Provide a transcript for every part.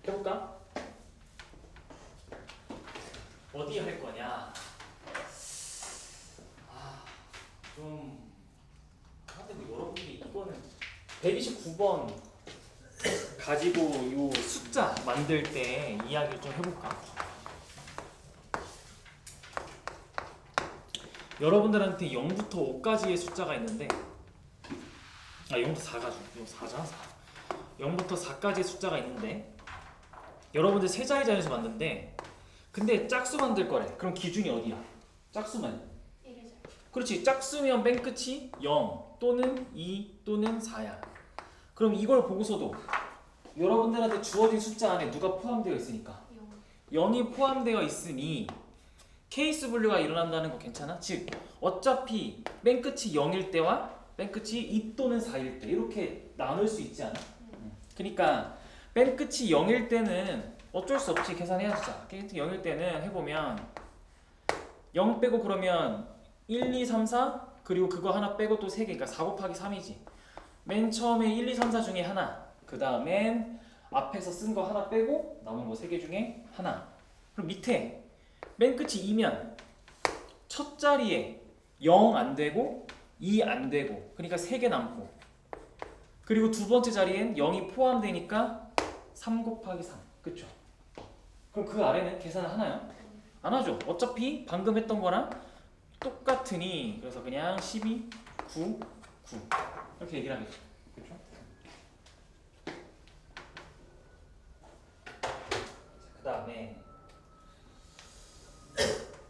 해볼까? 어디 할 거냐? 근데 뭐 여러분들이 이거는 129번 가지고 요 숫자 만들 때 이야기를 좀 해볼까? 여러분들한테 0부터 5까지의 숫자가 있는데 0부터 4가지고 이거 4잖아 4. 0부터 4까지의 숫자가 있는데 여러분들 세 자리 자연수 만드는데 근데 짝수 만들 거래. 그럼 기준이 어디야? 짝수만. 그렇지. 짝수면 맨 끝이 0 또는 2 또는 4야. 그럼 이걸 보고서도 여러분들한테 주어진 숫자 안에 누가 포함되어 있으니까 0이 포함되어 있으니 케이스 분류가 일어난다는 거 괜찮아? 즉 어차피 맨 끝이 0일 때와 맨 끝이 2 또는 4일 때 이렇게 나눌 수 있지 않아? 그러니까 맨 끝이 0일 때는 어쩔 수 없이 계산해야지. 자, 0일 때는 해보면 0 빼고 그러면 1, 2, 3, 4 그리고 그거 하나 빼고 또 3개 그러니까 4 곱하기 3이지. 맨 처음에 1, 2, 3, 4 중에 하나 그 다음엔 앞에서 쓴 거 하나 빼고 남은 거 3개 중에 하나. 그럼 밑에 맨 끝이 2면 첫 자리에 0 안 되고 2 안 되고 그러니까 3개 남고 그리고 두 번째 자리엔 0이 포함되니까 3 곱하기 3 그쵸? 그럼 그 아래는 계산을 하나요? 안 하죠. 어차피 방금 했던 거랑 똑같으니 그래서 그냥 12, 9, 9 이렇게 얘기를 하겠죠. 그쵸? 그 다음에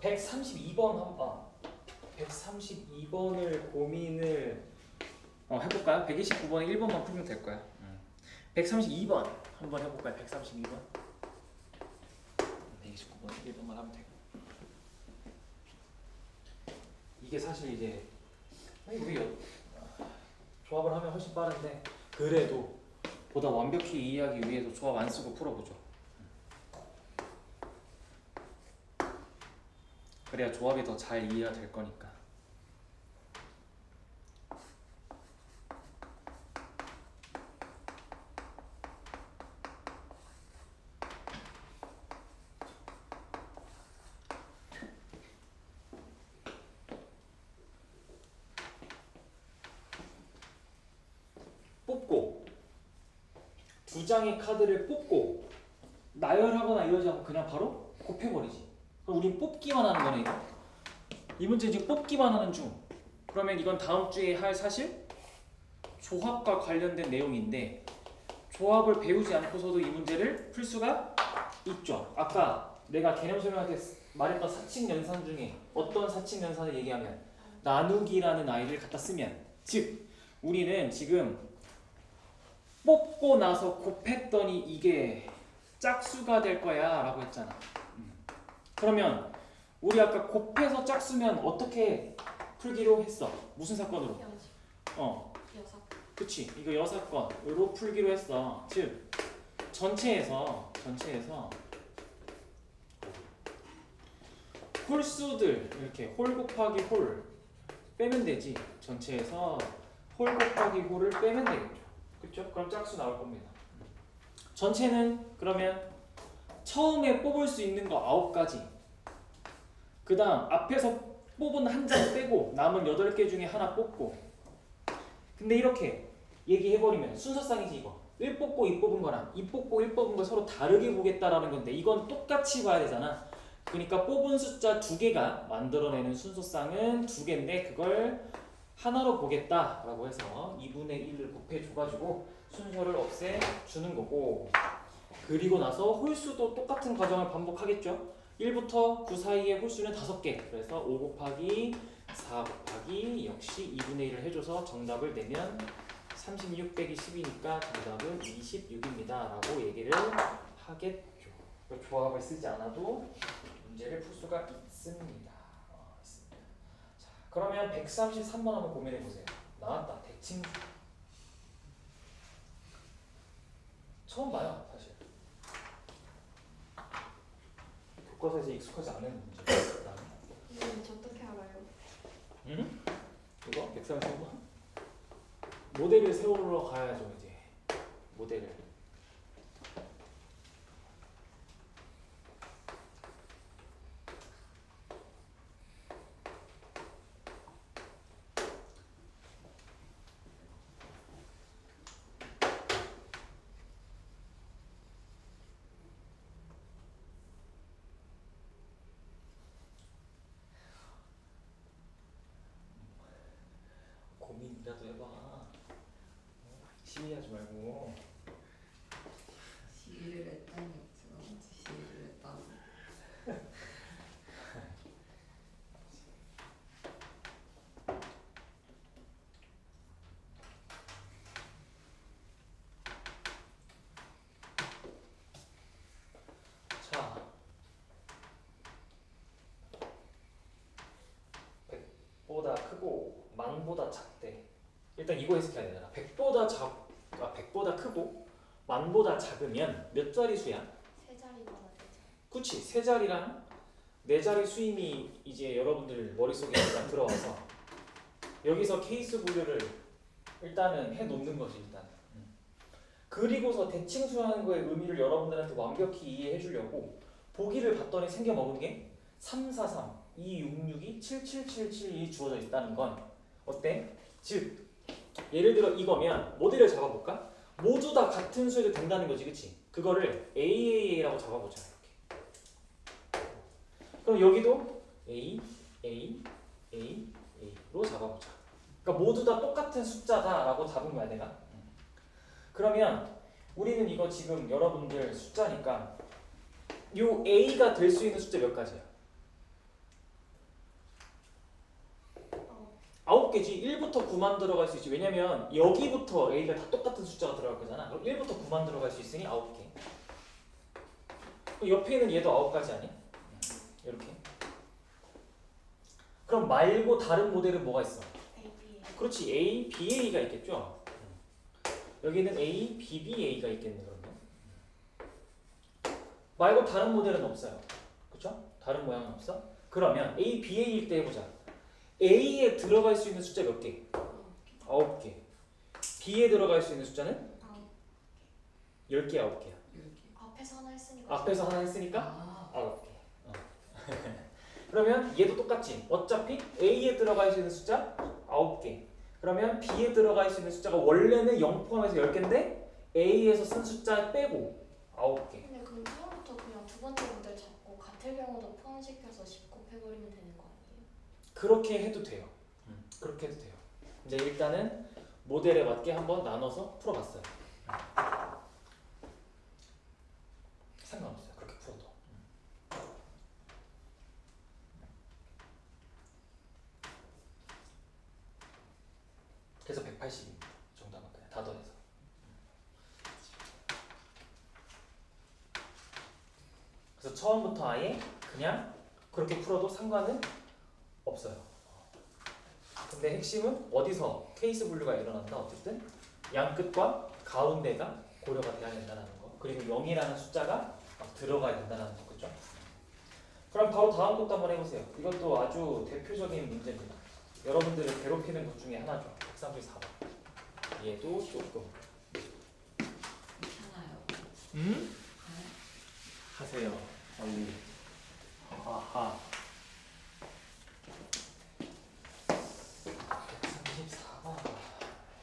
132번 한번 132번을 고민을 해볼까요? 129번에 1번만 풀면 될 거야. 132번 한번 해볼까요? 132번 129번에 1번만 하면 되고 이게 사실 이제 우리 조합을 하면 훨씬 빠른데 그래도 보다 완벽히 이해하기 위해서 조합 안 쓰고 풀어보죠. 그래야 조합이 더 잘 이해가 될 거니까. 뽑고 두 장의 카드를 뽑고 나열하거나 이러지 않고 그냥 바로 곱해버리지. 그럼 우린 뽑기만 하는 거네 이거. 이 문제 지금 뽑기만 하는 중. 그러면 이건 다음 주에 할 사실 조합과 관련된 내용인데 조합을 배우지 않고서도 이 문제를 풀 수가 있죠. 아까 내가 개념 설명할 때 말했던 사칙 연산 중에 어떤 사칙 연산을 얘기하면 나누기라는 아이를 갖다 쓰면 즉 우리는 지금 뽑고 나서 곱했더니 이게 짝수가 될 거야 라고 했잖아. 그러면 우리 아까 곱해서 짝수면 어떻게 풀기로 했어? 무슨 사건으로? 여섯. 그치, 이거 여사건으로 풀기로 했어. 즉 전체에서 홀수들 이렇게 홀 곱하기 홀 빼면 되지. 전체에서 홀 곱하기 홀을 빼면 되겠죠. 그쵸? 그럼 짝수 나올 겁니다. 전체는 그러면 처음에 뽑을 수 있는 거 9가지 그 다음 앞에서 뽑은 한 장 빼고 남은 8개 중에 하나 뽑고 근데 이렇게 얘기해버리면 순서상이지 이거 1 뽑고 2 뽑은 거랑 2 뽑고 1 뽑은 거 서로 다르게 보겠다라는 건데 이건 똑같이 봐야 되잖아. 그러니까 뽑은 숫자 2개가 만들어내는 순서상은 2개인데 그걸 하나로 보겠다라고 해서 2분의 1을 곱해줘가지고 순서를 없애주는 거고 그리고 나서 홀수도 똑같은 과정을 반복하겠죠. 1부터 9 사이의 홀수는 5개 그래서 5 곱하기 4 곱하기 역시 2분의 1을 해줘서 정답을 내면 36 빼기 10이니까 정답은 26입니다 라고 얘기를 하겠죠. 조합을 쓰지 않아도 문제를 풀 수가 있습니다. 자, 그러면 133번 한번 고민해보세요. 나왔다. 대칭 처음 봐요 사실. 교과서에서 익숙하지 않은 문제. 어떻게 알아요? 응? 이거 133번? 모델을 세우러 가야죠 이제. 모델을. 니라도 해봐. 시비하지 말고. 시비를 했다니 제가 언제 시비를 했다고. 자, 100보다 크고 만보다 작대. 일단 이거 해석해야 되잖아. 100보다 크고 만보다 작으면 몇 자리 수야? 세 자리마다 네 자리. 그치, 세 자리랑 네 자리 수임이 이제 여러분들 머릿속에 일단 들어와서 여기서 케이스 분류를 일단은 해 놓는 거지 일단. 그리고서 대칭수하는 거의 의미를 여러분들한테 완벽히 이해해 주려고 보기를 봤더니 생겨 먹은 게 343, 2662, 7777이 주어져 있다는 건 어때? 즉 예를 들어 이거면 모델을 잡아볼까? 모두 다 같은 수여도 된다는 거지, 그치? 그거를 AAA라고 잡아보자 이렇게. 그럼 여기도 A, A, A, A로 잡아보자. 그러니까 모두 다 똑같은 숫자다라고 잡은 거야 내가. 그러면 우리는 이거 지금 여러분들 숫자니까 요 A가 될 수 있는 숫자 몇 가지야? 9개지. 1부터 9만 들어갈 수 있지. 왜냐면 여기부터 A가 다 똑같은 숫자가 들어갈 거잖아. 그럼 1부터 9만 들어갈 수 있으니 9개. 그럼 옆에 있는 얘도 9가지 아니야? 이렇게. 그럼 말고 다른 모델은 뭐가 있어? A, B, A. 그렇지. A, B, A가 있겠죠. 여기는 A, B, B, A가 있겠네 그러면. 말고 다른 모델은 없어요. 그렇죠? 다른 모양은 없어? 그러면 A, B, A일 때 해보자. A에 들어갈 수 있는 숫자 몇 개? 9개. B에 들어갈 수 있는 숫자는? 10개, 9개야. 이렇게. 앞에서 하나 했으니까. 앞에서 하나 했으니까 아, 9개. 그러면 얘도 똑같지. 어차피 A에 들어갈 수 있는 숫자 9개. 그러면 B에 들어갈 수 있는 숫자가 원래는 0 포함해서 10개인데 A에서 쓴 숫자 빼고 9개. 근데 그럼 처음부터 그냥 두 번째 모델 잡고 같을 경우도 포함시켜서 10 곱해버리면 되는 거 아니에요? 그렇게 해도 돼요. 그렇게 해도 돼요. 이제 일단은 모델에 맞게 한번 나눠서 풀어봤어요. 상관없어요. 그렇게 풀어도. 그래서 180입니다. 정답은 그냥 다 더해서. 그래서 처음부터 아예 그냥 그렇게 풀어도 상관은 없어요. 근데 핵심은 어디서 케이스 분류가 일어난다. 어쨌든 양 끝과 가운데가 고려가 돼야 된다는 거. 그리고 0이라는 숫자가 막 들어가야 된다는 거. 그죠? 그럼 바로 다음 것도 한번 해보세요. 이것도 아주 대표적인 문제입니다. 여러분들을 괴롭히는 것 중에 하나죠. 134번. 얘도 조금. 괜찮아요. 하세요. 빨리. 아하. 134번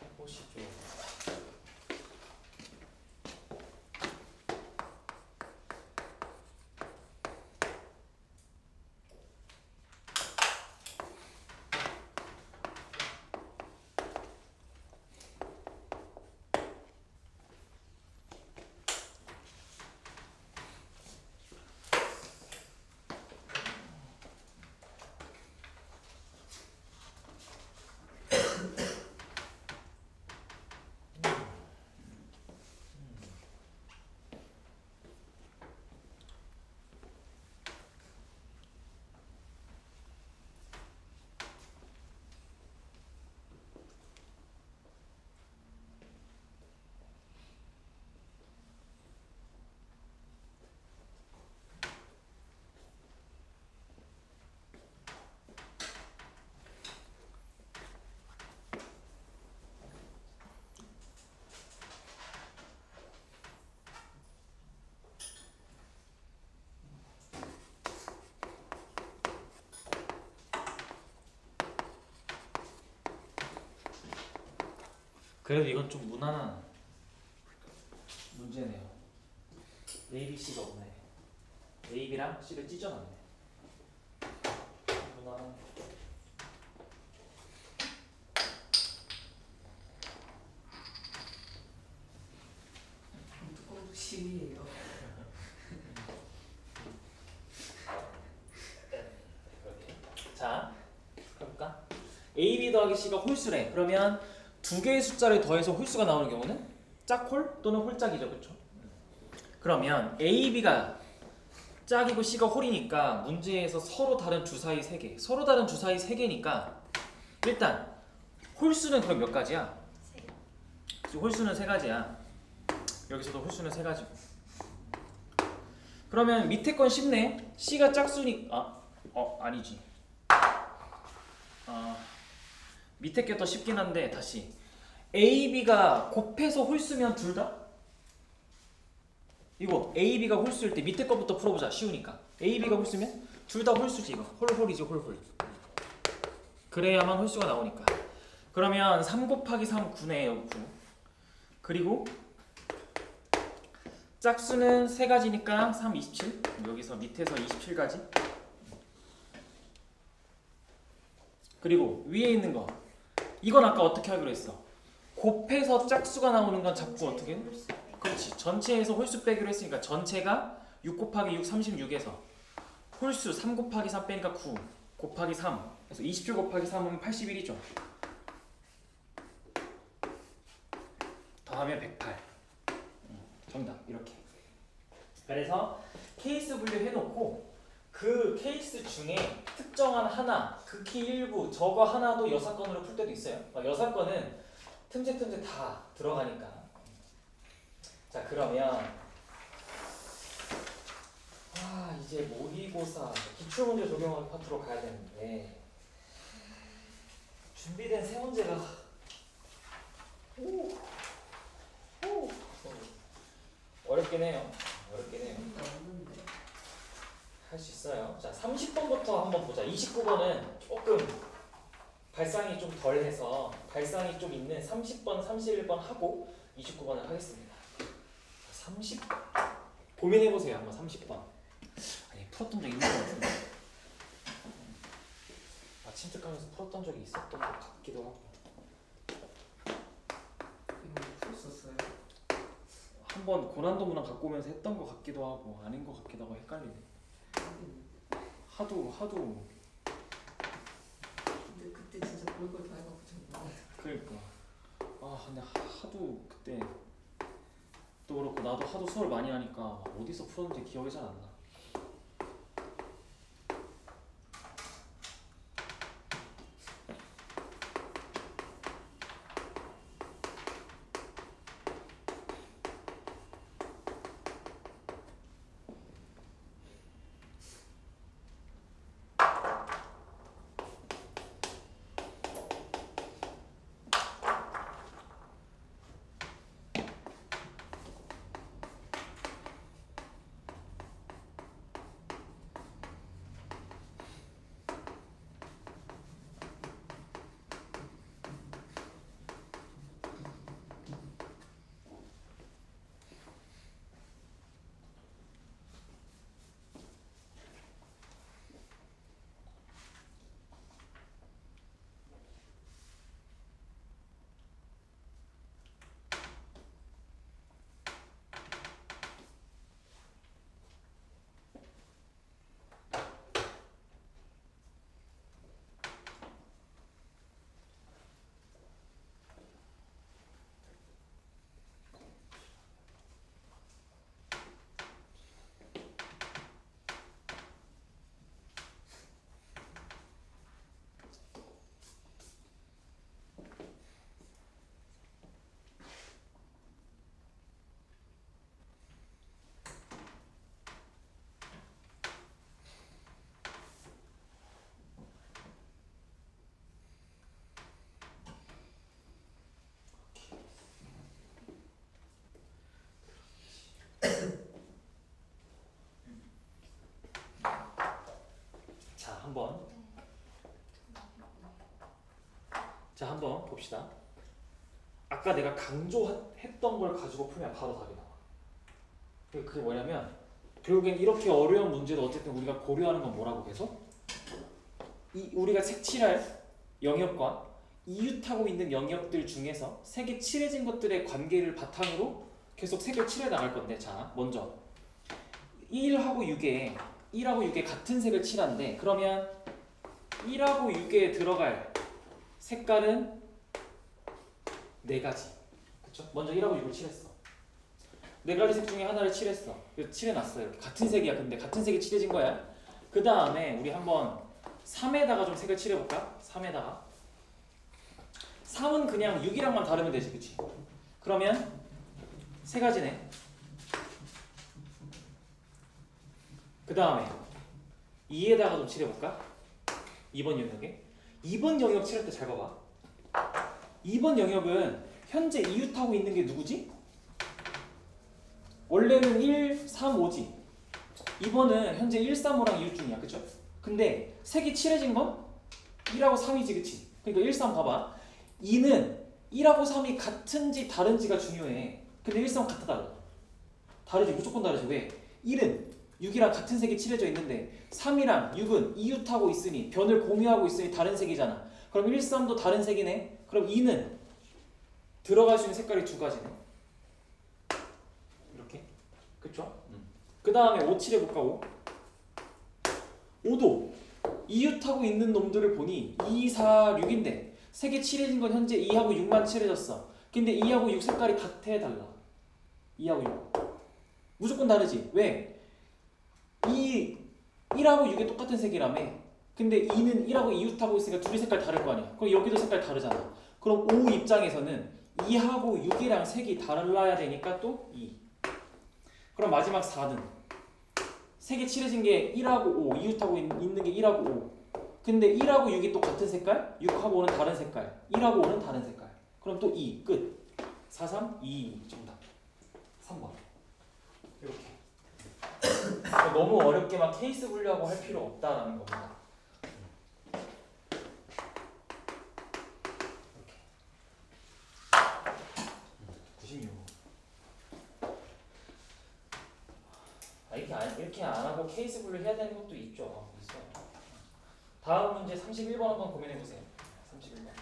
해보시죠. 그래도 이건 좀 무난한 문제네요. A, B, C가 없네. A, B랑 C를 찢어놨네. 무난한. 7이에요. 자, 해볼까? A, B 더하기 C가 홀수래. 그러면 두 개의 숫자를 더해서 홀수가 나오는 경우는 짝홀 또는 홀짝이죠, 그렇죠? 그러면 A, B가 짝이고 C가 홀이니까 문제에서 서로 다른 주사위 3개, 서로 다른 주사위 3개니까 일단 홀수는 그럼 몇 가지야? 홀수는 3가지야. 여기서도 홀수는 3가지고. 그러면 밑에 건 쉽네. C가 짝수니까 아니지. 밑에 게 더 쉽긴 한데 다시 A, B가 곱해서 홀수면 둘 다? 이거 A, B가 홀수일 때 밑에 거부터 풀어보자. 쉬우니까. A, B가 홀수면 둘 다 홀수지 이거. 홀홀이지 홀홀. 그래야만 홀수가 나오니까. 그러면 3 곱하기 3 9네 여기 9. 그리고 짝수는 3가지니까 3 27. 여기서 밑에서 27가지. 그리고 위에 있는 거 이건 아까 어떻게 하기로 했어? 곱해서 짝수가 나오는 건 자꾸 어떻게? 그렇지. 전체에서 홀수 빼기로 했으니까 전체가 6 곱하기 6 36에서 홀수 3 곱하기 3 빼니까 9 곱하기 3 그래서 27 곱하기 3은 81이죠. 더하면 108. 정답 이렇게. 그래서 케이스 분류해놓고 그 케이스 중에 특정한 하나, 극히 일부 저거 하나도 여사건으로 풀 때도 있어요. 여사건은 틈새 다 들어가니까. 자 그러면 이제 모의고사 기출문제 적용하기 파트로 가야 되는데 준비된 세 문제가 어렵긴 해요. 없는데. 할 수 있어요. 자 30번부터 한번 보자. 29번은 조금 발상이 좀 덜해서 발상이 좀 있는 30번, 31번 하고 29번을 하겠습니다. 30번 고민해보세요. 한번 30번. 아니 풀었던 적 있는 것 같은데 아침 특강에서 풀었던 적이 있었던 것 같기도 하고 이거 풀었었어요. 한번 고난도 문항 갖고 오면서 했던 것 같기도 하고 아닌 것 같기도 하고 헷갈리네. 하도 근데 그때 진짜 별걸 다 해갖고 좀 그러니까 근데 하도 그때 또 그렇고 나도 하도 수업을 많이 하니까 어디서 풀었는지 기억이 잘 안 나. 한번 봅시다. 아까 내가 강조했던 걸 가지고 풀면 바로 답이 나와. 그게 뭐냐면 결국엔 이렇게 어려운 문제도 어쨌든 우리가 고려하는 건 뭐라고 계속? 우리가 색칠할 영역과 이웃하고 있는 영역들 중에서 색이 칠해진 것들의 관계를 바탕으로 계속 색을 칠해 나갈 건데 자 먼저 1하고 6에 같은 색을 칠한데 그러면 1하고 6에 들어갈 색깔은 4가지. 그쵸? 먼저 1하고 6을 칠했어. 4가지 색 중에 하나를 칠했어. 그래서 칠해놨어요. 같은 색이야. 근데 같은 색이 칠해진 거야. 그 다음에 우리 한번 3에다가 좀 색을 칠해볼까? 3에다가 3은 그냥 6이랑만 다르면 되지. 그치? 그러면 3가지네. 그 다음에 2에다가 좀 칠해볼까? 2번 영역에 2번 영역 칠할 때 잘 봐봐. 2번 영역은 현재 이웃하고 있는 게 누구지? 원래는 1, 3, 5지. 2번은 현재 1, 3, 5랑 이웃 중이야. 그쵸? 근데 색이 칠해진 건 1하고 3이지. 그치? 그러니까 1, 3 봐봐. 2는 1하고 3이 같은지 다른지가 중요해. 근데 1, 3 같아 달라. 다르지. 무조건 다르지. 왜? 1은 6이랑 같은 색이 칠해져 있는데 3이랑 6은 이웃하고 있으니 변을 공유하고 있으니 다른 색이잖아. 그럼 1, 3도 다른 색이네. 그럼 2는 들어갈 수 있는 색깔이 2가지네. 이렇게. 그쵸? 그 다음에 5 칠해볼까? 5. 5도 이웃하고 있는 놈들을 보니 2, 4, 6인데 색이 칠해진 건 현재 2하고 6만 칠해졌어. 근데 2하고 6 색깔이 같아 달라. 2하고 6 무조건 다르지. 왜? 1하고 6이 똑같은 색이라며. 근데 2는 1하고 이웃하고 있으니까 둘이 색깔 다를 거 아니야. 그럼 여기도 색깔 다르잖아. 그럼 5 입장에서는 2하고 6이랑 색이 달라야 되니까 또 2. 그럼 마지막 4는 색이 칠해진 게 1하고 5, 이웃하고 있는 게 1하고 5. 근데 1하고 6이 또 같은 색깔, 6하고 5는 다른 색깔, 1하고 5는 다른 색깔. 그럼 또 2, 끝. 4, 3, 2, 정답. 3번. 이렇게. 너무 어렵게 막 케이스 분류하고 할 필요 없다라는 겁니다. 이렇게. 96. 이렇게 안 하고 케이스 분류 해야 되는 것도 있죠. 있어요. 다음 문제 31번 한번 고민해 보세요. 31번.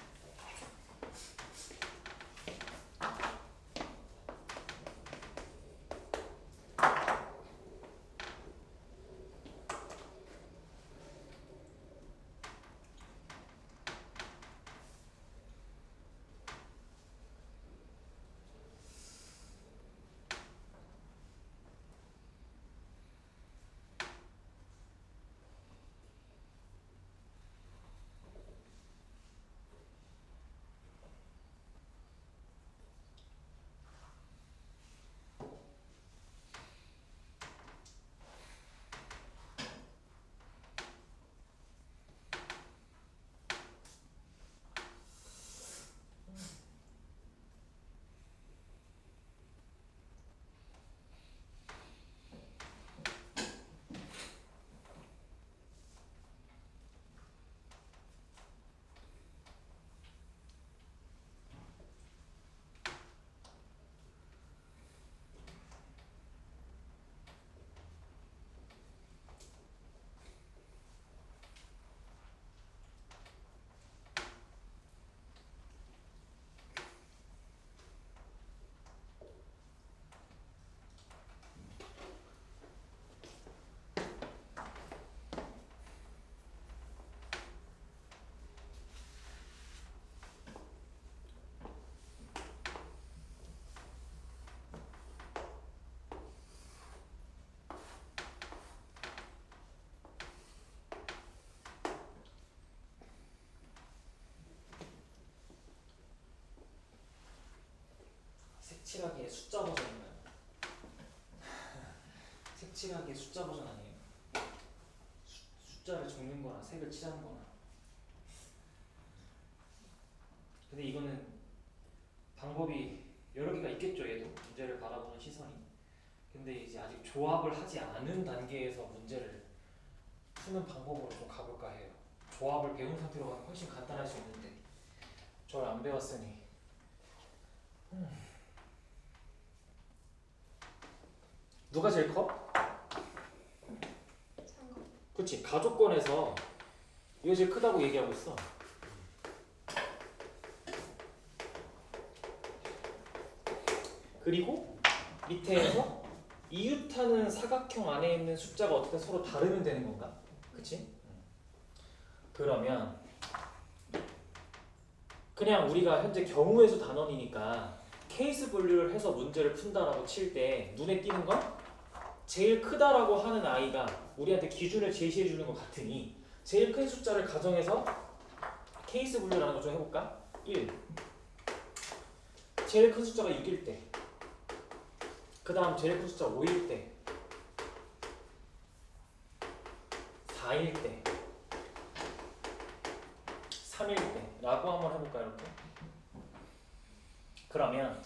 색칠하기의 숫자 버전인가요? 색칠하기의 숫자 버전 아니에요? 숫자를 적는 거나 색을 칠하는 거나. 근데 이거는 방법이 여러 개가 있겠죠. 얘도 문제를 바라보는 시선이. 근데 이제 아직 조합을 하지 않은 단계에서 문제를 푸는 방법으로 좀 가볼까 해요. 조합을 배운 상태로 가면 훨씬 간단할 수 있는데 저를 안 배웠으니. 누가 제일 커? 그치, 가족권에서 이거 제일 크다고 얘기하고 있어. 그리고 밑에서 이웃하는 사각형 안에 있는 숫자가 어떻게 서로 다르면 되는 건가? 그치? 그러면 그냥 우리가 현재 경우의 수 단원이니까 케이스 분류를 해서 문제를 푼다라고 칠 때 눈에 띄는 건 제일 크다라고 하는 아이가 우리한테 기준을 제시해 주는 것 같으니 제일 큰 숫자를 가정해서 케이스 분류라는 거 좀 해볼까? 1. 제일 큰 숫자가 6일 때, 그 다음 제일 큰 숫자가 5일 때, 4일 때, 3일 때 라고 한번 해볼까 이렇게? 그러면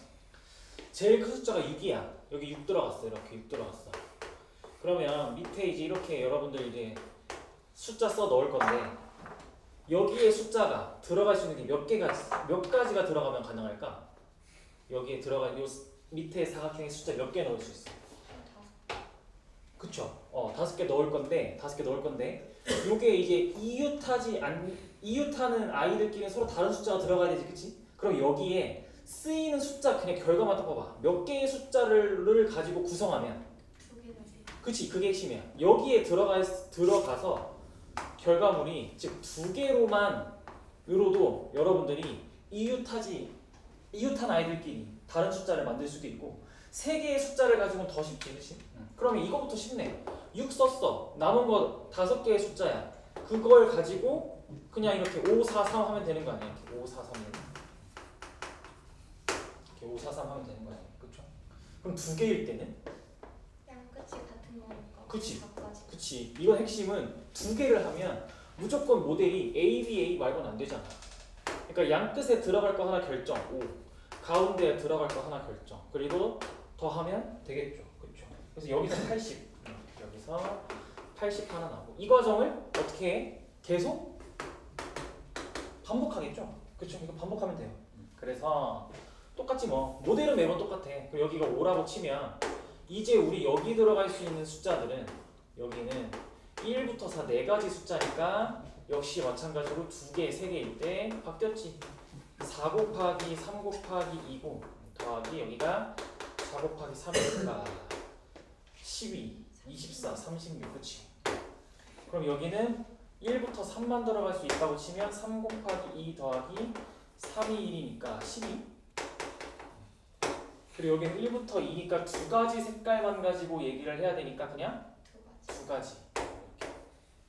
제일 큰 숫자가 6이야. 여기 6 들어갔어. 이렇게 6 들어갔어. 그러면 밑에 이제 이렇게 여러분들 이제 숫자 써 넣을 건데 여기에 숫자가 들어갈 수 있는 게 몇 가지가 들어가면 가능할까? 여기에 들어가 요 밑에 사각형에 숫자 몇 개 넣을 수 있어? 그쵸? 5개 넣을 건데 요게 이제 이웃하는 아이들끼리 서로 다른 숫자가 들어가야 되지, 그치? 그럼 여기에 쓰이는 숫자 그냥 결과만 떠봐봐. 몇 개의 숫자를 가지고 구성하면, 2개가 돼요. 그치? 그게 핵심이야. 여기에 들어가서 결과물이 즉 2개로만으로도 여러분들이 이웃한 아이들끼리 다른 숫자를 만들 수도 있고 3개의 숫자를 가지고는 더 쉽지, 그치? 그러면 이거부터 쉽네. 6 썼어. 남은 거 5개의 숫자야. 그걸 가지고 그냥 이렇게 5, 4, 3 하면 되는 거 아니야? 이렇게 5, 4, 3 이렇게 5, 4, 3 하면 되는 거 아니야? 그쵸? 그럼 2개일 때는? 양 끝이 같은 거니까. 그치. 4까지. 그치. 이건 핵심은 2개를 하면 무조건 모델이 A, B, A 말고는 안 되잖아. 그러니까 양 끝에 들어갈 거 하나 결정 5, 가운데에 들어갈 거 하나 결정, 그리고 더하면 되겠죠. 그렇죠. 그래서 여기서 80, 여기서 80 하나 나오고 이 과정을 어떻게 해? 계속 반복하겠죠. 그렇죠. 이거 반복하면 돼요. 그래서 똑같지 뭐. 모델은 매번 똑같아. 그럼 여기가 5라고 치면 이제 우리 여기 들어갈 수 있는 숫자들은 여기는 1부터 4 4가지 숫자니까 역시 마찬가지로 2개, 3개일 때 바뀌었지. 4 곱하기 3 곱하기 2고 더하기 여기가 4 곱하기 3이니까 12, 24, 36, 그치? 그럼 여기는 1부터 3만 들어갈 수 있다고 치면 3 곱하기 2 더하기 3이 1이니까 12. 그리고 여기는 1부터 2니까 2가지 색깔만 가지고 얘기를 해야 되니까 그냥 2가지. 2가지.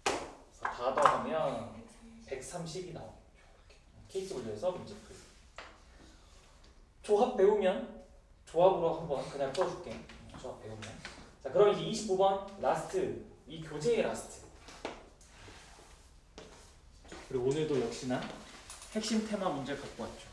그래서 다 더하면 130이 나오겠죠. 케이스 분류해서 문제 풀. 조합 배우면 조합으로 한번 그냥 풀어줄게. 조합 배우면. 자, 그럼 이제 25번 라스트, 이 교재의 라스트. 그리고 오늘도 역시나 핵심 테마 문제를 갖고 왔죠.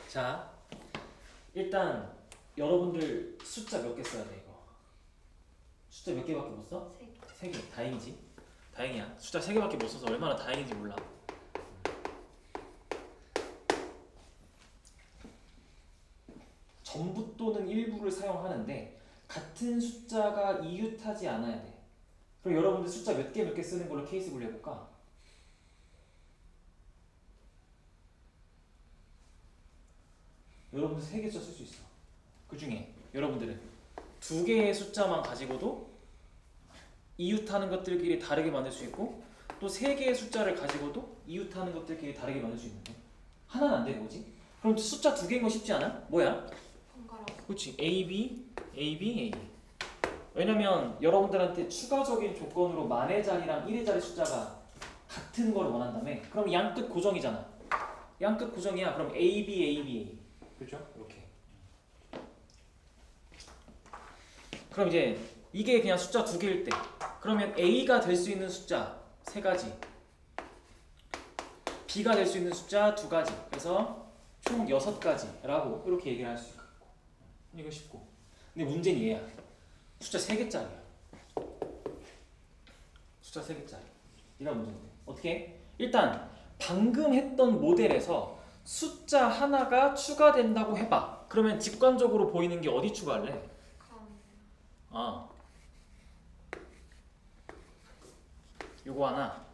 자, 일단 여러분들 숫자 몇 개 써야 돼 이거? 숫자 몇 개밖에 못 써? 3개. 3개. 다행이지. 다행이야. 숫자 3개밖에 못 써서 얼마나 다행인지 몰라. 전부 또는 일부를 사용하는데 같은 숫자가 이웃하지 않아야 돼. 그럼 여러분들 숫자 몇 개 쓰는 걸로 케이스 분류해볼까? 여러분들 3개 숫자 쓸 수 있어. 그 중에 여러분들은 2개의 숫자만 가지고도 이웃하는 것들끼리 다르게 만들 수 있고 또 3개의 숫자를 가지고도 이웃하는 것들끼리 다르게 만들 수 있는데 하나는 안 되는 거지? 그럼 숫자 2개인 거 쉽지 않아? 뭐야? 번갈아. 그렇지. A, B, A, B, A. 왜냐면 여러분들한테 추가적인 조건으로 만의 자리랑 1의 자리 숫자가 같은 걸 원한다며. 그럼 양끝 고정이잖아. 양끝 고정이야. 그럼 A, B, A, B, A. 그렇죠? 이렇게. 그럼 이제 이게 그냥 숫자 2개일 때 그러면 A가 될 수 있는 숫자 3가지, B가 될 수 있는 숫자 2가지. 그래서 총 6가지라고 이렇게 얘기를 할 수 있고. 이거 쉽고. 근데 문제는 얘야. 숫자 3개짜리야. 숫자 3개짜리. 이가 문제인데. 어떻게 해? 일단 방금 했던 모델에서 숫자 하나가 추가된다고 해봐. 그러면 직관적으로 보이는 게 어디 추가할래? 요거 하나.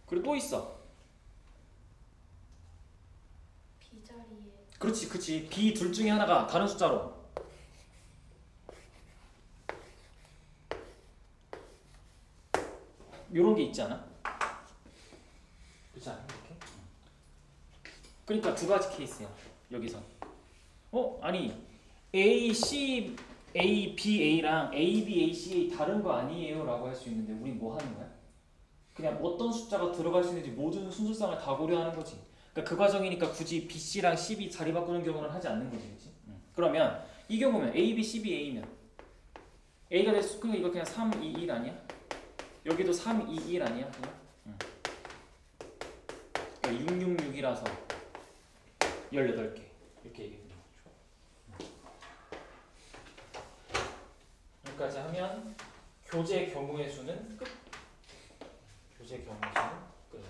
그리고 또 있어. B 자리에. 그렇지. B 둘 중에 하나가 다른 숫자로. 요런 게 있지 않아? 그렇지 않아? 이렇게? 그러니까 2가지 케이스야. 여기서. 아니 A, C, A, B, A랑 A, B, A, C, A 다른 거 아니에요? 라고 할 수 있는데 우린 뭐 하는 거야? 그냥 어떤 숫자가 들어갈 수 있는지 모든 순서상을 다 고려하는 거지. 그러니까 그 과정이니까 굳이 B, C랑 C, B 자리 바꾸는 경우는 하지 않는 거지. 그치? 그러면 이 경우면 A, B, C, B, A면 A가 될 수, 그럼 이거 그냥 3, 2, 1 아니야? 여기도 3, 2, 1 아니야? 그냥? 그러니까 666이라서 18개 이렇게 얘기해. 여기까지 하면 교재 경우의 수는 끝. 교재 경우의 수는 끝.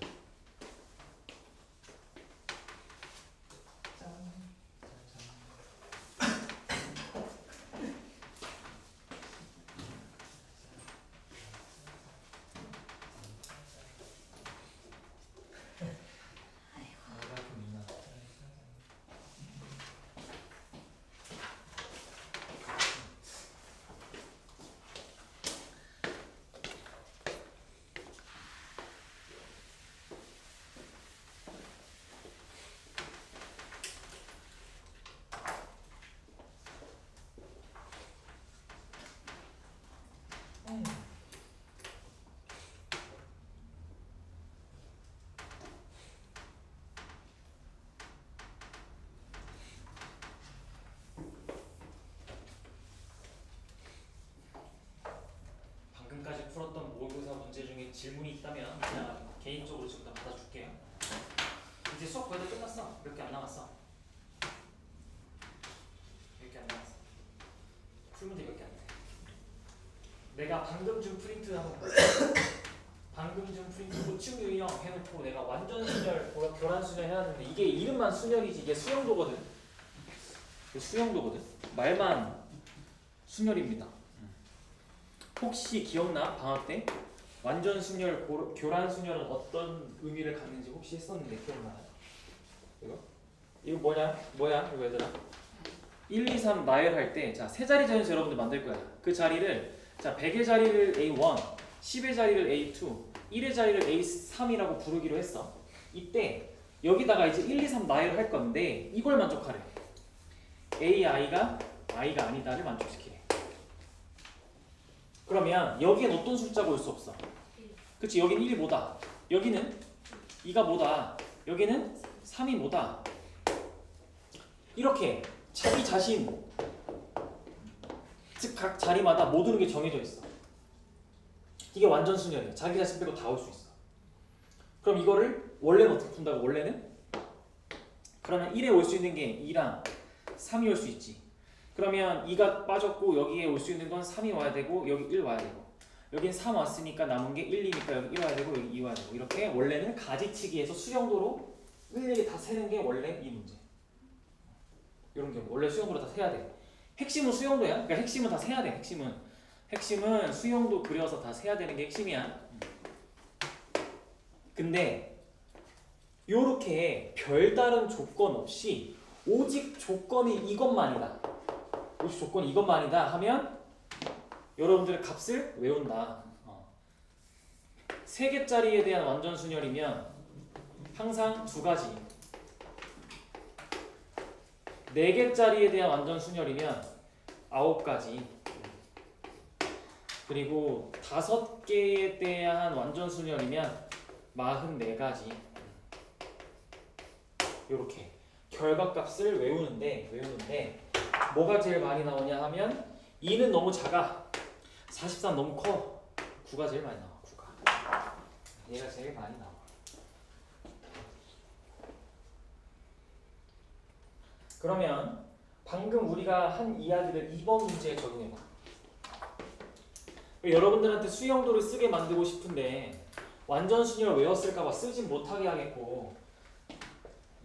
방금까지 풀었던 모의고사 문제 중에 질문이 있다면 그냥 개인적으로 지금 다 받아줄게요. 이제 수업 거의 다 끝났어. 몇 개 안 남았어. 몇 개 안 남았어. 풀 문제 몇 개 안 돼. 내가 방금 준 프린트 한번 볼게. 방금 준 프린트 고치고 유형 해놓고 내가 완전 순열, 교란 순열 해놨는데 이게 이름만 순열이지 이게 수영도거든. 수영도거든. 말만 순열입니다. 혹시 기억나? 방학 때 완전 순열, 교란 순열은 어떤 의미를 갖는지 혹시 했었는데 기억나요? 이거 뭐야 이거 얘들아? 1, 2, 3 나열할 때 자, 세 자리 자연수 여러분들 만들 거야. 그 자리를 자, 100의 자리를 A1, 10의 자리를 A2, 1의 자리를 A3이라고 부르기로 했어. 이때 여기다가 이제 1, 2, 3 나열할 건데 이걸 만족하래. AI가 I가 아니다를 만족시키래. 그러면 여기엔 어떤 숫자가 올 수 없어? 그치? 여기는 1이 뭐다? 여기는 2가 뭐다? 여기는 3이 뭐다? 이렇게 자기 자신 즉 각 자리마다 모든 게 정해져 있어. 이게 완전 순열이야. 자기 자신 빼고 다 올 수 있어. 그럼 이거를 원래는 어떻게 푼다고? 원래는 그러면 1에 올 수 있는 게 2랑 3이 올 수 있지. 그러면 2가 빠졌고 여기에 올 수 있는 건 3이 와야 되고 여기 1 와야 되고 여긴 3 왔으니까 남은 게 1, 2니까 여기 1 와야 되고 여기 2 와야 되고 이렇게 원래는 가지치기에서 수영도로 일일이 다 세는 게 원래 이 문제. 이런 경우 원래 수영도로 다 세야 돼. 핵심은 수영도야. 그러니까 핵심은 다 세야 돼. 핵심은 수영도 그려서 다 세야 되는 게 핵심이야. 근데 요렇게 별다른 조건 없이 오직 조건이 이것만이다. 오직 조건이 이것만이다 하면 여러분들의 값을 외운다. 3개짜리에 대한 완전순열이면 항상 2가지 4개짜리에 대한 완전순열이면 9가지 그리고 5개에 대한 완전순열이면 44가지 요렇게 결과값을 외우는데 뭐가 제일 많이 나오냐 하면 2는 너무 작아 43 너무 커 9가 제일 많이 나와 9가 얘가 제일 많이 나와. 그러면 방금 우리가 한 이야기를 2번 문제에 적용해봐. 여러분들한테 수영도를 쓰게 만들고 싶은데 완전순열 외웠을까봐 쓰진 못하게 하겠고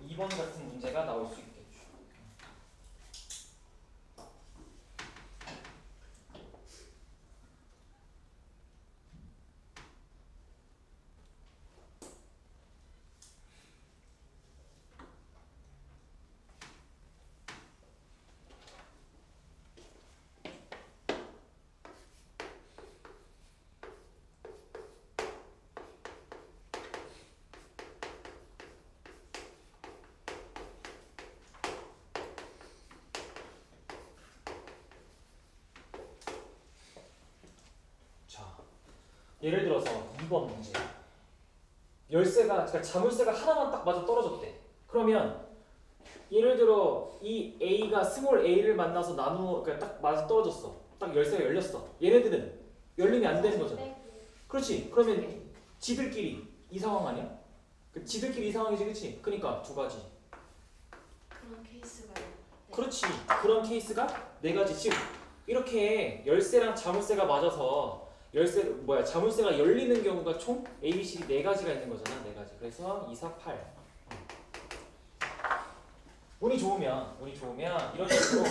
2번 같은 문제가 나올 수 있겠죠. 예를 들어서 2번 문제 열쇠가 그러니까 자물쇠가 하나만 딱 맞아 떨어졌대. 그러면 예를 들어 이 A가 스몰 A를 만나서 그러니까 딱 맞아 떨어졌어. 딱 열쇠가 열렸어. 얘네들은 열리면 안 되는 거잖아. 그렇지. 그러면 지들끼리 이 상황 아니야? 지들끼리 이 상황이지, 그렇지? 그러니까 2가지. 그런 케이스가 네. 그렇지. 그런 케이스가 4가지. 즉 이렇게 열쇠랑 자물쇠가 맞아서 자물쇠가 열리는 경우가 총 A, B, C, D 4가지가 있는 거잖아. 4가지. 그래서 2, 4, 8. 운이 좋으면 이런 식으로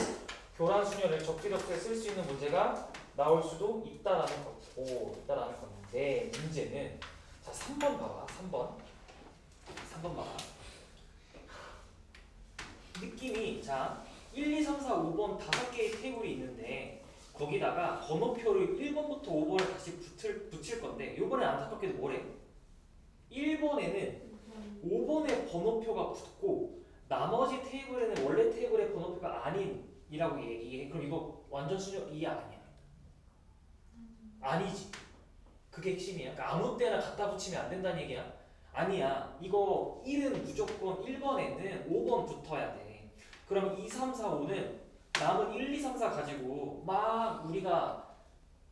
교란순열을 적재적소에 쓸 수 있는 문제가 나올 수도 있다라는 건데 문제는 자 3번 봐봐. 3번 봐봐. 느낌이 자 1, 2, 3, 4, 5번 5개의 테이블이 있는데 거기다가 번호표를 1번부터 5번을 다시 붙일 건데 요번에 안타깝게도 뭐래? 1번에는 5번의 번호표가 붙고 나머지 테이블에는 원래 테이블의 번호표가 아닌이라고 얘기해. 그럼 이거 완전 순열이 아니야. 아니지. 그게 핵심이야. 그러니까 아무 때나 갖다 붙이면 안 된다는 얘기야. 아니야. 이거 1은 무조건 1번에는 5번 붙어야 돼. 그럼 2, 3, 4, 5는 남은 1, 2, 3, 4 가지고 막 우리가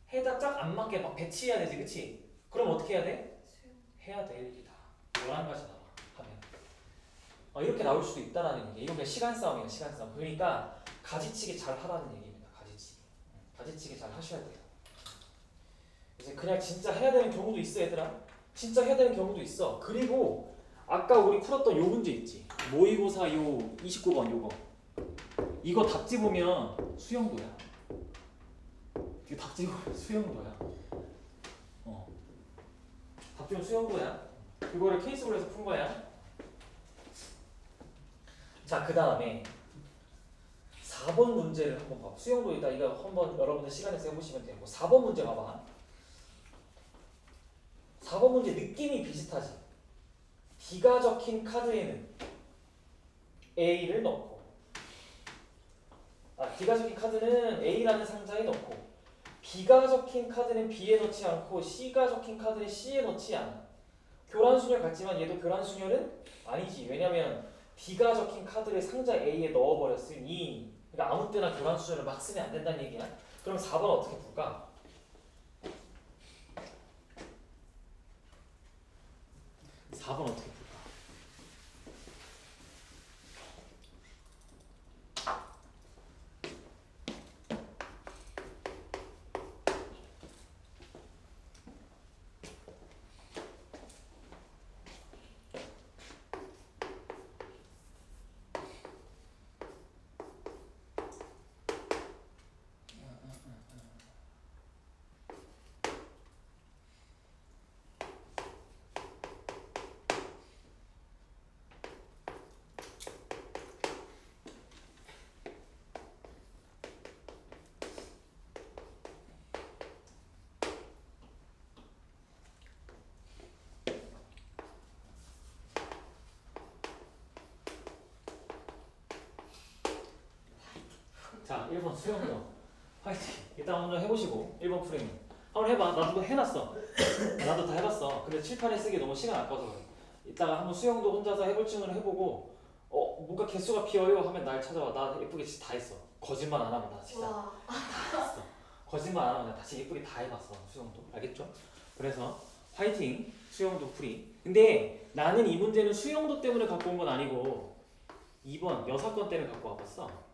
해다 짝 안 맞게 막 배치해야 되지, 그치? 그럼 어떻게 해야 돼? 해야 될 일이다. 11가지 나와 하면 이렇게 나올 수도 있다라는 얘기. 이건 그냥 시간 싸움이야, 시간 싸움. 그러니까 가지치기 잘 하라는 얘기입니다. 가지치기 잘 하셔야 돼요. 이제 그냥 진짜 해야 되는 경우도 있어, 얘들아. 진짜 해야 되는 경우도 있어. 그리고 아까 우리 풀었던 요 문제 있지. 모의고사 요 29번 요거. 이거 답지 보면 수영도야. 이거 답지 보면 수영도야. 답지 보면 수영도야. 이거를 케이스로 해서 푼 거야. 자, 그 다음에 4번 문제를 한번 봐. 수영도이다. 이거 한번 여러분들 시간에서 해보시면 되고 4번 문제 봐봐. 4번 문제 느낌이 비슷하지. D가 적힌 카드에는 A를 넣고 D가 적힌 카드는 A라는 상자에 넣고 B가 적힌 카드는 B에 넣지 않고 C가 적힌 카드는 C에 넣지 않아. 교란순열 같지만 얘도 교란순열은 아니지. 왜냐면 D가 적힌 카드를 상자 A에 넣어버렸으니 그러니까 아무 때나 교란순열을 막 쓰면 안 된다는 얘기야. 그럼 4번 어떻게 풀까? 4번 어떻게 풀까? 자, 1번 수영도 화이팅. 일단 한번 해보시고 1번 프레임 한번 해봐. 나도 해놨어. 나도 다 해봤어. 근데 칠판에 쓰기 너무 시간 아까워서 그래. 이따가 한번 수영도 혼자서 해볼 층을 해보고 뭔가 개수가 비어요 하면 날 찾아와. 나 예쁘게 진짜 다 했어. 거짓말 안 하면 나 진짜 와. 다 했어. 거짓말 안 하면 나 다시 예쁘게 다 해봤어. 수영도. 알겠죠? 그래서 화이팅. 수영도 프리. 근데 나는 이 문제는 수영도 때문에 갖고 온 건 아니고 2번 여사건 때문에 갖고 와봤어.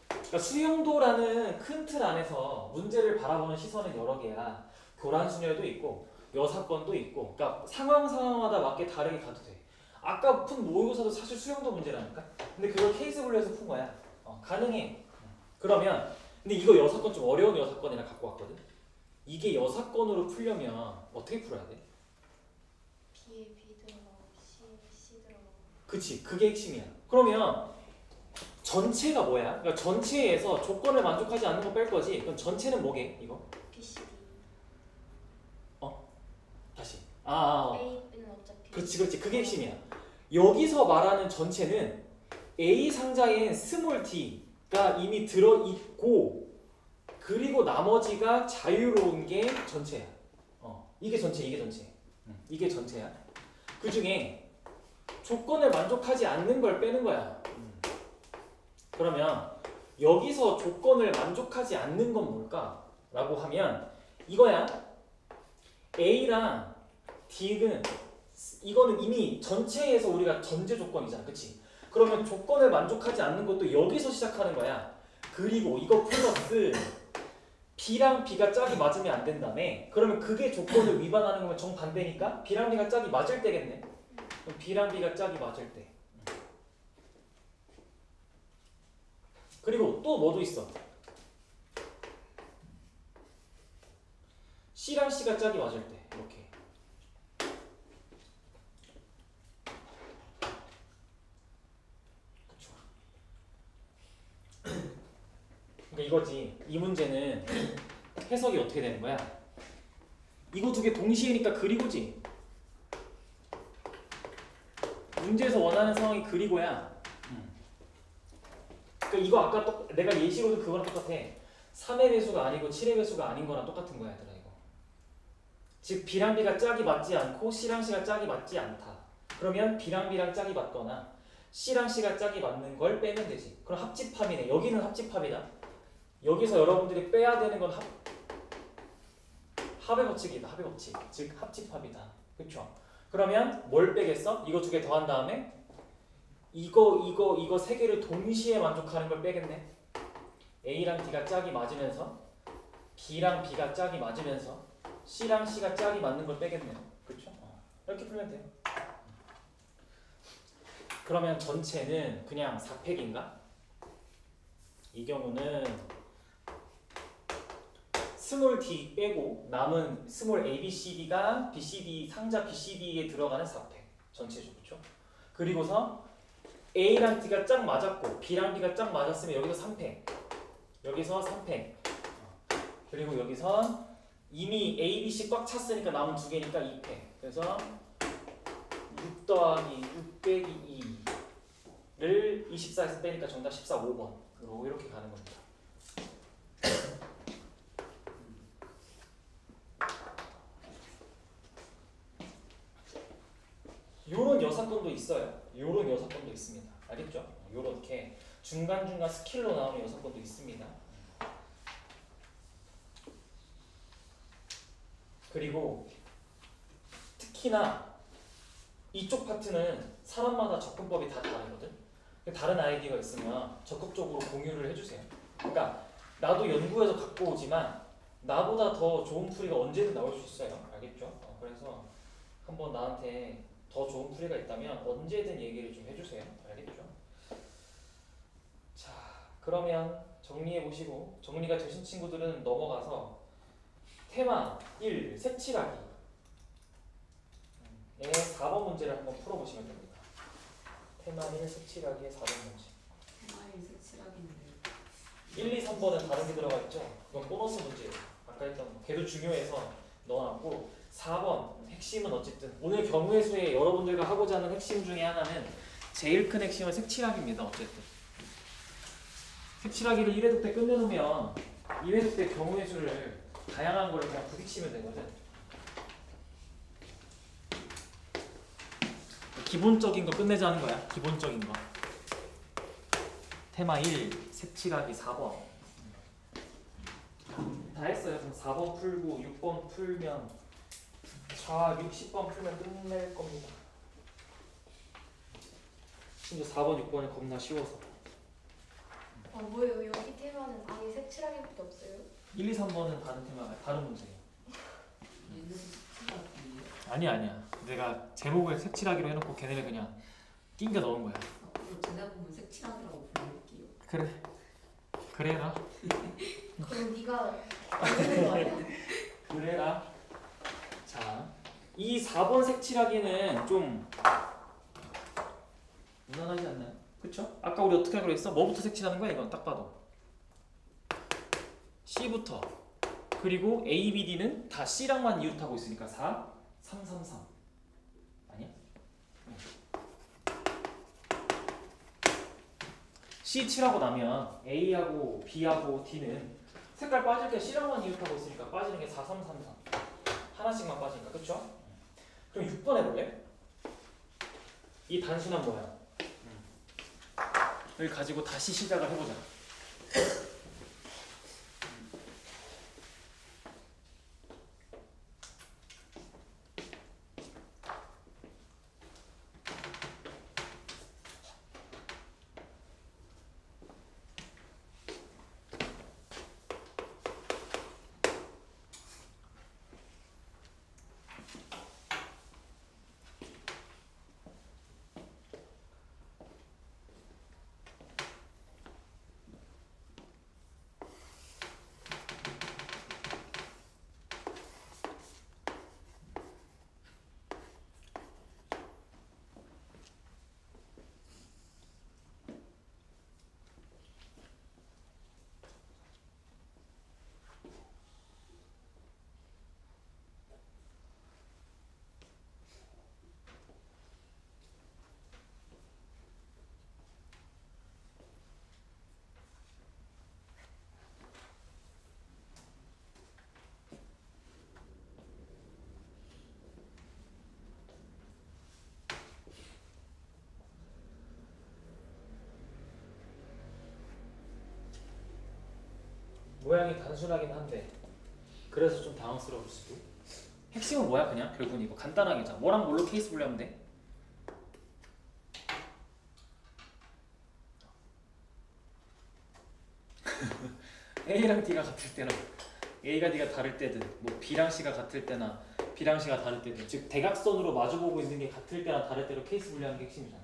그러니까 수영도라는 큰 틀 안에서 문제를 바라보는 시선은 여러 개야. 교란순열도 있고 여사건도 있고, 그러니까 상황마다 맞게 다르게 가도 돼. 아까 푼 모의고사도 사실 수영도 문제라니까. 근데 그걸 케이스 분류해서 푼 거야. 가능해. 그러면 근데 이거 여사건 좀 어려운 여사건이라 갖고 왔거든. 이게 여사건으로 풀려면 어떻게 풀어야 돼? B에 B 들어가고 C에 C 들어가고. 그치, 그게 핵심이야. 그러면 전체가 뭐야? 그러니까 전체에서 조건을 만족하지 않는 거 뺄 거지. 그럼 전체는 뭐게? 이거? B, C, D. 다시. A는 어차피. 그렇지. 그게 핵심이야. 여기서 말하는 전체는 A 상자엔 스몰 d가 이미 들어있고 그리고 나머지가 자유로운 게 전체야. 이게 전체. 이게 전체야. 그 중에 조건을 만족하지 않는 걸 빼는 거야. 그러면 여기서 조건을 만족하지 않는 건 뭘까? 라고 하면 이거야. A랑 D는 이거는 이미 전체에서 우리가 전제 조건이잖아. 그치? 그러면 조건을 만족하지 않는 것도 여기서 시작하는 거야. 그리고 이거 플러스 B랑 B가 짝이 맞으면 안 된다며. 그러면 그게 조건을 위반하는 거면 정반대니까 B랑 B가 짝이 맞을 때겠네. 그럼 B랑 B가 짝이 맞을 때. 그리고 또 뭐도 있어. C랑 C가 짝이 맞을 때. 이렇게. 그쵸. 그러니까 이거지. 이 문제는 해석이 어떻게 되는 거야? 이거 두 개 동시에니까 그리고지. 문제에서 원하는 상황이 그리고야. 그러니까 이거 아까 내가 예시로도 그거랑 똑같아. 3의 배수가 아니고 7의 배수가 아닌 거랑 똑같은 거야, 얘들아. 이거. 즉 B랑 B가 짝이 맞지 않고 C랑 C가 짝이 맞지 않다. 그러면 B랑 B랑 짝이 맞거나 C랑 C가 짝이 맞는 걸 빼면 되지. 그럼 합집합이네. 여기는 합집합이다. 여기서 여러분들이 빼야 되는 건 합의 법칙이다. 합의 법칙. 즉 합집합이다. 그렇죠? 그러면 뭘 빼겠어? 이거 두 개 더한 다음에 이거 세 개를 동시에 만족하는 걸 빼겠네. A랑 D가 짝이 맞으면서 B랑 B가 짝이 맞으면서 C랑 C가 짝이 맞는 걸 빼겠네요. 그렇죠? 이렇게 풀면 돼요. 그러면 전체는 그냥 4팩인가? 이 경우는 스몰 d 빼고 남은 스몰 a, b, c, d가 b, c, d 상자 b, c, d에 들어가는 4팩 전체죠. 그렇죠? 그리고서 A랑 D가 짝 맞았고 B랑 B가 짝 맞았으면 여기서 3팩 여기서 3팩 그리고 여기서 이미 A, B, C 꽉 찼으니까 남은 두 개니까 2팩 그래서 6 더하기 6 빼기 2를 24에서 빼니까 정답 14, 5번으로 이렇게 가는 겁니다. 요런 여사건도 있어요. 요런 여사건도 있습니다. 알겠죠? 요렇게 중간중간 스킬로 나오는 여사건도 있습니다. 그리고 특히나 이쪽 파트는 사람마다 접근법이 다 다르거든. 다른 아이디어가 있으면 적극적으로 공유를 해주세요. 그러니까 나도 연구해서 갖고 오지만 나보다 더 좋은 풀이가 언제든 나올 수 있어요. 알겠죠? 그래서 한번 나한테 더 좋은 풀이가 있다면 언제든 얘기를 좀 해주세요. 알겠죠? 자, 그러면 정리해 보시고 정리가 되신 친구들은 넘어가서 테마 1 색칠하기 네, 4번 문제를 한번 풀어보시면 됩니다. 테마 1 색칠하기의 4번 문제. 테마의 색칠하기인데 1, 2, 3번은 다른 게 들어가 있죠? 그건 보너스 문제예요. 아까 했던 거. 걔도 중요해서 넣어놨고 4번 핵심은 어쨌든 오늘 경우의 수에 여러분들과 하고자 하는 핵심 중에 하나는 제일 큰 핵심은 색칠하기입니다. 어쨌든 색칠하기를 1회독 때 끝내놓으면 2회독 때 경우의 수를 다양한 거를 그냥 부딪히면 되거든. 기본적인 거 끝내자는 거야. 기본적인 거. 테마 1 색칠하기 4번. 다 했어요. 그럼 4번 풀고 6번 풀면 4, 6, 10번 풀면 끝낼 겁니다. 심지어 4번, 6번이 겁나 쉬워서. 뭐예요? 여기 테마는 아예 색칠하기밖에 없어요? 1, 2, 3번은 다른 테마가 다른 문제예요. 얘는 색칠하기. 아니야. 내가 제목을 색칠하기로 해놓고 걔네를 그냥 낑겨 넣은 거야. 앞으로 제가 보면 색칠하기라고 부를게요. 그래. 그래라. 그럼 네가 만드는 거 아니야? 그래라. 자, 이 4번 색칠하기는 좀 무난하지 않나요? 그쵸? 아까 우리 어떻게 하기로 했어? 뭐부터 색칠하는 거야 이건 딱 봐도 C부터 그리고 A, B, D는 다 C랑만 이웃하고 있으니까 4, 3, 3, 3 아니야? C 칠하고 나면 A하고 B하고 D는 색깔 빠질 때 C랑만 이웃하고 있으니까 빠지는 게 4, 3, 3, 3 하나씩만 빠지니까 그쵸? 그럼 6번 해볼래? 이 단순한 모양 을 가지고 다시 시작을 해보자. 모양이 단순하긴 한데 그래서 좀 당황스러울 수도. 핵심은 뭐야 그냥 결국은 이거 간단하게 자 뭐랑 뭘로 케이스 분류하면 돼? A랑 D가 같을 때나 A가 D가 다를 때든 뭐 B랑 C가 같을 때나 B랑 C가 다를 때든 즉 대각선으로 마주보고 있는 게 같을 때나 다를 때로 케이스 분류하는 게 핵심이잖아.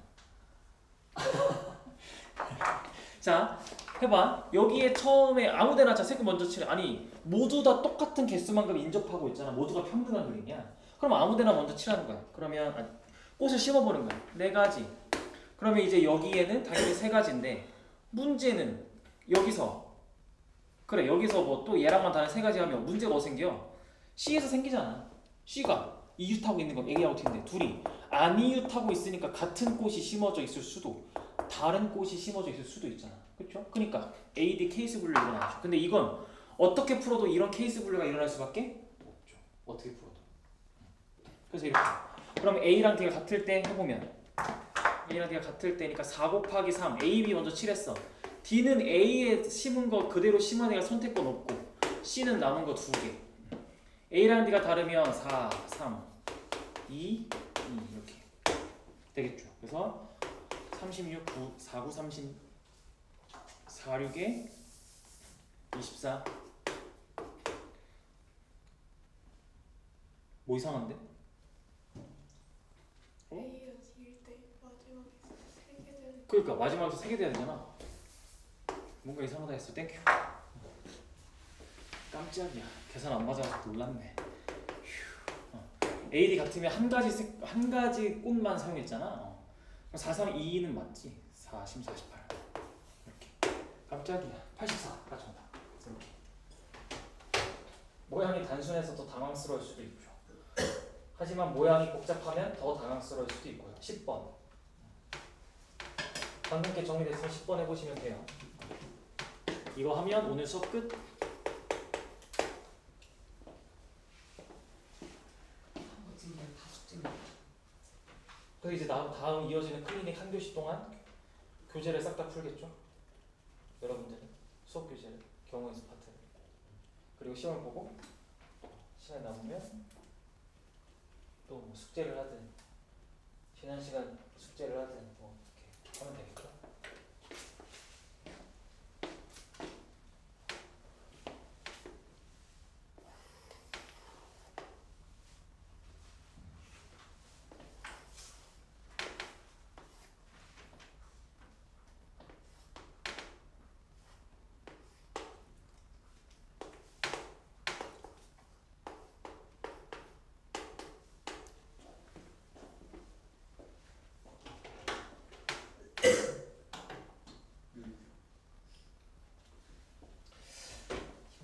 자 해봐. 여기에 처음에 아무데나 자 색을 먼저 칠해. 아니 모두 다 똑같은 개수만큼 인접하고 있잖아. 모두가 평등한 그림이야. 그럼 아무데나 먼저 칠하는 거야. 그러면 꽃을 심어보는 거야. 4가지. 그러면 이제 여기에는 당연히 3가지인데 문제는 여기서 그래 여기서 뭐 또 얘랑만 다른 3가지 하면 문제가 뭐 생겨? C에서 생기잖아. C가 이웃하고 있는 건 A하고 T인데 둘이 안 이웃하고 있으니까 같은 꽃이 심어져 있을 수도 다른 꽃이 심어져 있을 수도 있잖아. 그렇죠? 그러니까 AD 케이스 분류 일어나죠. 근데 이건 어떻게 풀어도 이런 케이스 분류가 일어날 수밖에 없죠. 어떻게 풀어도. 그래서 이렇게. 그럼 A랑 D가 같을 때 해보면 A랑 D가 같을 때니까 4 곱하기 3 A, B 먼저 칠했어. D는 A에 심은 거 그대로 심은 애가 선택권 없고 C는 남은 거 2개. A랑 D가 다르면 4, 3, 2, 2 이렇게 되겠죠. 그래서 36, 9, 4, 9, 30, 4, 6에 24 뭐 이상한데? A랑 D일 때 마지막에 3개 되는 그러니까 마지막에서 3개 돼야 되잖아. 뭔가 이상하다 했어. 땡큐. 깜짝이야. 계산 안 맞아서 놀랐네. AD 같으면 한 가지 꽃만 사용했잖아. 4, 3, 2는 맞지? 4, 10, 48 이렇게. 깜짝이야. 84가 정답. 이렇게. 모양이 단순해서 더 당황스러울 수도 있죠. 하지만 모양이 복잡하면 더 당황스러울 수도 있고요. 10번. 방금 게 정리됐으면 10번 해보시면 돼요. 이거 하면 오늘 수업 끝. 지금 다 숙제네. 그래서 이제 다음 이어지는 클리닉 한 교시 동안 교재를 싹 다 풀겠죠. 여러분들은 수업 교재를 경우의 수 파트를. 그리고 시험을 보고 시간 남으면 또 뭐 숙제를 하든 지난 시간 숙제를 하든 뭐 이렇게 하면 되겠죠.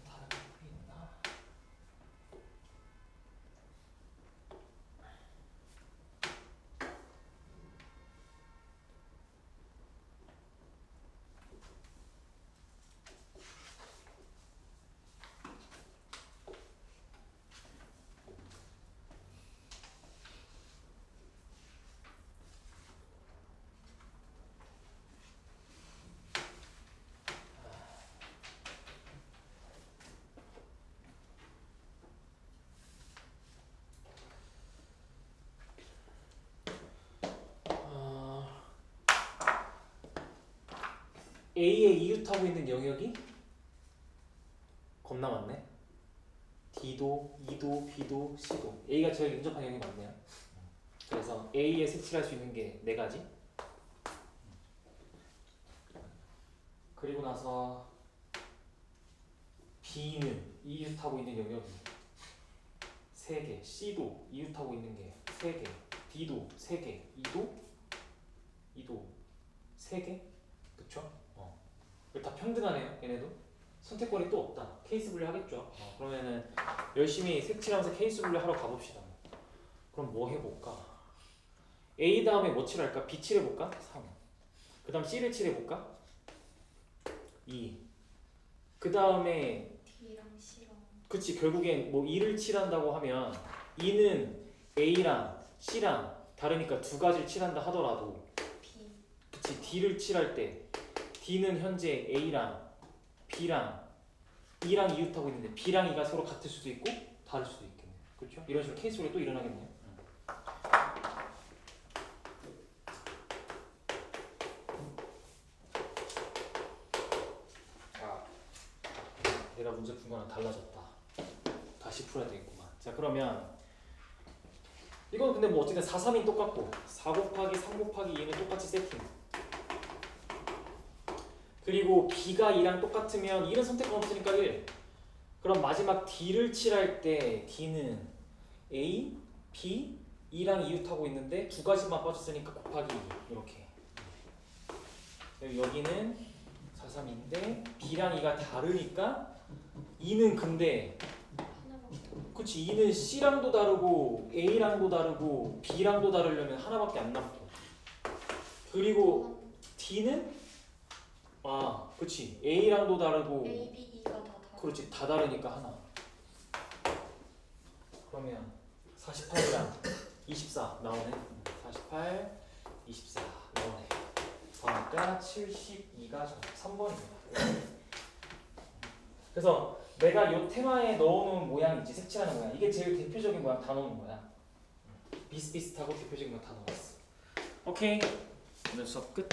다른 거 있나? A에 이웃하고 있는 영역이 겁나 많네. D도, E도, B도, C도. A가 제일 인접한 영역이 많네요. 그래서 A에 색칠할 수 있는 게 4가지. 그리고 나서 B는 이웃하고 있는 영역이 3개. C도 이웃하고 있는 게 3개. D도 3개. E도 3개. 그쵸? 다 평등하네요. 얘네도 선택권이 또 없다. 케이스 분류 하겠죠. 그러면은 열심히 색칠하면서 케이스 분류 하러 가봅시다. 그럼 뭐 해볼까? A 다음에 뭐 칠할까? B 칠해볼까? 3. 그 다음 C를 칠해볼까? 2. 그 다음에 D랑 C랑 그치, 결국엔 뭐 2를 칠한다고 하면 2는 A랑 C랑 다르니까 2가지를 칠한다 하더라도 B. 그치, D를 칠할 때 D는 현재 A랑 B랑 E랑 이웃하고 있는데 B랑 E가 서로 같을 수도 있고 다를 수도 있겠네요. 그렇죠? 이런 식으로 케이스가 또 일어나겠네요. 내가 문제 푼 거랑 달라졌다. 다시 풀어야 되겠구만. 자, 그러면 이건 근데 뭐 어쨌든 4, 3이 똑같고 4 곱하기 3 곱하기 2는 똑같이 세팅. 그리고 B가 2랑 똑같으면 1은 선택권 없으니까 1. 그럼 마지막 D를 칠할 때 D는 A, B, E랑 이웃하고 있는데 2가지만 빠졌으니까 곱하기 2 이렇게. 여기는 4, 3인데 B랑 E가 다르니까 2는 근데 하나밖에 그치, E는 C랑도 다르고 A랑도 다르고 B랑도 다르려면 하나밖에 안 남고. 그리고 D는 그치, A랑도 다르고 A, B, E가 다 다르고 그렇지, 다 다르니까 하나. 그러면 48이랑 24 나오네. 48, 24 나오네. 그러니까 72가 3번입니다. 그래서 내가 이 테마에 넣어놓은 모양 있지, 색칠하는 모양. 이게 제일 대표적인 모양 다 넣은 거야. 비슷비슷하고 대표적인 거 다 넣었어. 오케이, 오늘 수업 끝.